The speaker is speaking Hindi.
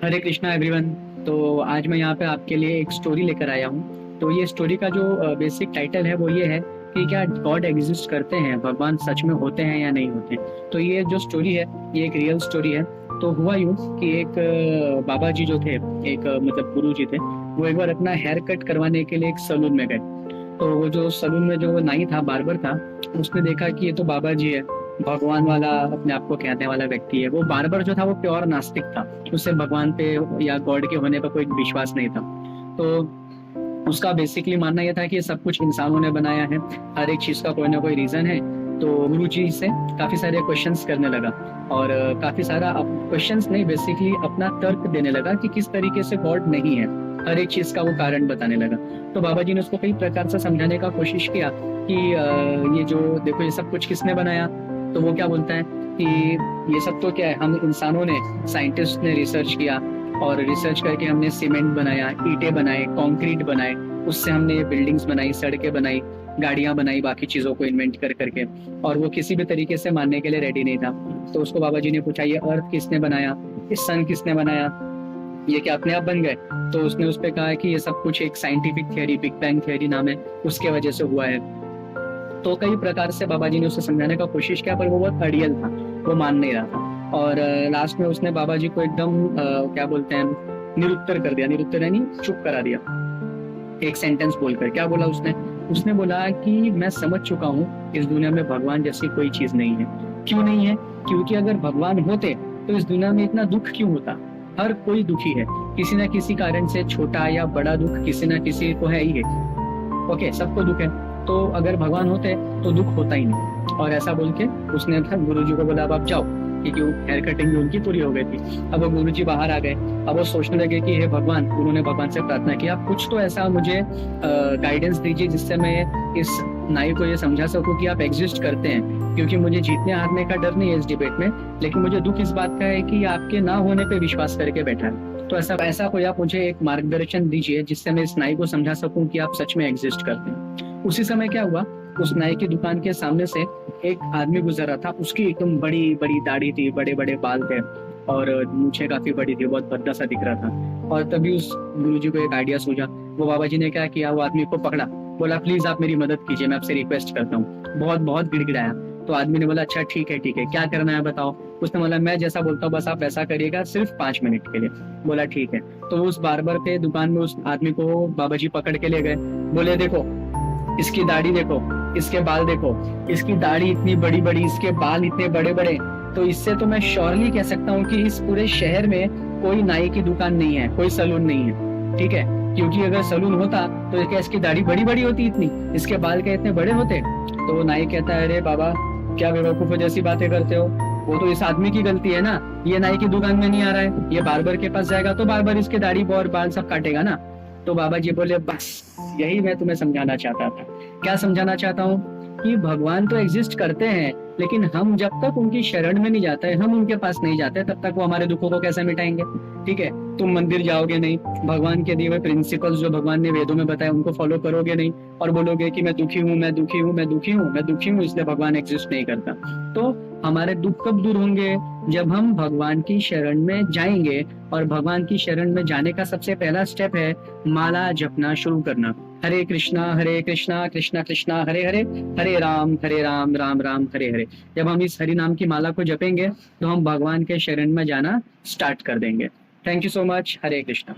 हरे कृष्णा एवरीवन। तो आज मैं यहाँ पे आपके लिए एक स्टोरी लेकर आया हूँ। तो ये स्टोरी का जो बेसिक टाइटल है वो ये है कि क्या गॉड एग्जिस्ट करते हैं, भगवान सच में होते हैं या नहीं होते। तो ये जो स्टोरी है ये एक रियल स्टोरी है। तो हुआ यूँ कि एक बाबा जी जो थे, एक मतलब गुरु जी थे, वो एक बार अपना हेयर कट करवाने के लिए एक सलून में गए। तो वो जो सलून में जो नाई था, बार्बर था, उसने देखा कि ये तो बाबा जी है, भगवान वाला अपने आप को कहने वाला व्यक्ति है। वो बार्बर जो था वो प्योर नास्तिक था, उसे भगवान पे या गॉड के होने पर कोई विश्वास नहीं था। तो उसका बेसिकली मानना यह था कि ये सब कुछ इंसानों ने बनाया है, हर एक चीज का कोई ना कोई रीजन है। तो गुरु जी से काफी सारे क्वेश्चंस करने लगा, और काफी सारा क्वेश्चंस नहीं, बेसिकली अपना तर्क देने लगा कि किस तरीके से गॉड नहीं है, हर एक चीज का वो कारण बताने लगा। तो बाबा जी ने उसको कई प्रकार से समझाने का कोशिश किया कि ये जो देखो ये सब कुछ किसने बनाया। तो वो क्या बोलता है कि ये सब तो क्या है, हम इंसानों ने, साइंटिस्ट ने रिसर्च किया, और रिसर्च करके हमने सीमेंट बनाया, ईंटें बनाए, कंक्रीट बनाए, उससे हमने बिल्डिंग्स बनाई, सड़कें बनाई, गाड़ियां बनाई, बाकी चीजों को इन्वेंट कर करके। और वो किसी भी तरीके से मानने के लिए रेडी नहीं था। तो उसको बाबा जी ने पूछा, ये अर्थ किसने बनाया, इस सन किसने बनाया, ये क्या अपने आप बन गए। तो उसने उस पर कहा कि ये सब कुछ एक scientific theory, big bang theory नाम है, उसके वजह से हुआ है। तो कई प्रकार से बाबा जी ने उसे समझाने का कोशिश किया, पर वो बहुत अड़ियल था, वो मान नहीं रहा था। और लास्ट में उसने बाबा जी को एकदम क्या बोलते हैं, निरुत्तर कर दिया, निरुत्तर यानी चुप करा दिया। एक सेंटेंस बोलकर क्या बोला उसने, उसने बोला कि मैं समझ चुका हूँ इस दुनिया में भगवान जैसी कोई चीज नहीं है। क्यों नहीं है? क्योंकि अगर भगवान होते तो इस दुनिया में इतना दुख क्यों होता। हर कोई दुखी है, किसी ना किसी कारण से, छोटा या बड़ा दुख किसी ना किसी को है ही है। ओके, सबको दुख है। तो अगर भगवान होते तो दुख होता ही नहीं। और ऐसा बोल के उसने गुरु जी को बोला, अब आप जाओ, क्योंकि हेयर कटिंग भी उनकी पूरी हो गई थी। अब वो गुरु जी बाहर आ गए। अब वो सोचने लगे कि हे भगवान, उन्होंने भगवान से प्रार्थना की, आप कुछ तो ऐसा मुझे गाइडेंस दीजिए जिससे मैं इस नाई को ये समझा सकूं कि आप एग्जिस्ट करते हैं। क्योंकि मुझे जीतने हारने का डर नहीं है इस डिबेट में, लेकिन मुझे दुख इस बात का है कि आपके ना होने पे विश्वास करके बैठा है। तो ऐसा ऐसा कोई आप मुझे एक मार्गदर्शन दीजिए जिससे मैं इस नाई को समझा सकूं कि आप सच में एग्जिस्ट करते हैं। उसी समय क्या हुआ, उस नाई की दुकान के सामने से एक आदमी गुजर रहा था। उसकी एकदम बड़ी बड़ी दाढ़ी थी, बड़े बड़े बाल थे, और मूछें काफी बड़ी थी, बहुत भद्दा सा दिख रहा था। और तभी उस गुरुजी को एक आइडिया सूझा। वो बाबा जी ने क्या किया, वो आदमी को पकड़ा, बोला प्लीज आप मेरी मदद कीजिए, मैं आपसे रिक्वेस्ट करता हूँ। बहुत बहुत गिड़गिड़ाया। तो आदमी ने बोला अच्छा ठीक है ठीक है, क्या करना है बताओ। उसने बोला मैं जैसा बोलता हूँ बस आप वैसा करिएगा, सिर्फ 5 मिनट के लिए। बोला ठीक है। तो उस बार्बर के दुकान में उस आदमी को बाबा जी पकड़ के ले गए। बोले देखो, इसकी दाढ़ी देखो, इसके बाल देखो, इसकी दाढ़ी इतनी बड़ी बड़ी, इसके बाल इतने बड़े बड़े, तो इससे तो मैं श्योरली कह सकता हूँ कि इस पूरे शहर में कोई नाई की दुकान नहीं है, कोई सलून नहीं है। ठीक है, क्योंकि अगर सलून होता तो क्या इसकी दाढ़ी बड़ी बड़ी होती इतनी, इसके बाल क्या इतने बड़े होते। तो वो नाई कहता है अरे बाबा, क्या बेवकूफों जैसी बातें करते हो, वो तो इस आदमी की गलती है ना, ये नाई की दुकान में नहीं आ रहा है, ये बार्बर के पास जाएगा तो बार्बर इसके दाढ़ी और बाल सब काटेगा ना। तो बाबा जी बोले बस यही मैं तुम्हें समझाना चाहता था। क्या समझाना चाहता हूँ कि भगवान तो एग्जिस्ट करते हैं, लेकिन हम जब तक उनकी शरण में नहीं जाते, हम उनके पास नहीं जाते, तब तक वो हमारे दुखों को कैसे मिटाएंगे। ठीक है, तुम मंदिर जाओगे नहीं, भगवान के दिए हुए प्रिंसिपल्स जो भगवान ने वेदों में बताए उनको फॉलो करोगे नहीं, और बोलोगे कि मैं दुखी हूँ, मैं दुखी हूँ, मैं दुखी हूँ, मैं दुखी हूँ, इसलिए भगवान एग्जिस्ट नहीं करता। तो हमारे दुख कब दूर होंगे, जब हम भगवान की शरण में जाएंगे। और भगवान की शरण में जाने का सबसे पहला स्टेप है माला जपना शुरू करना। हरे कृष्णा कृष्णा कृष्णा हरे हरे, हरे राम राम राम हरे हरे। जब हम इस हरि नाम की माला को जपेंगे तो हम भगवान के शरण में जाना स्टार्ट कर देंगे। Thank you so much. Hare Krishna.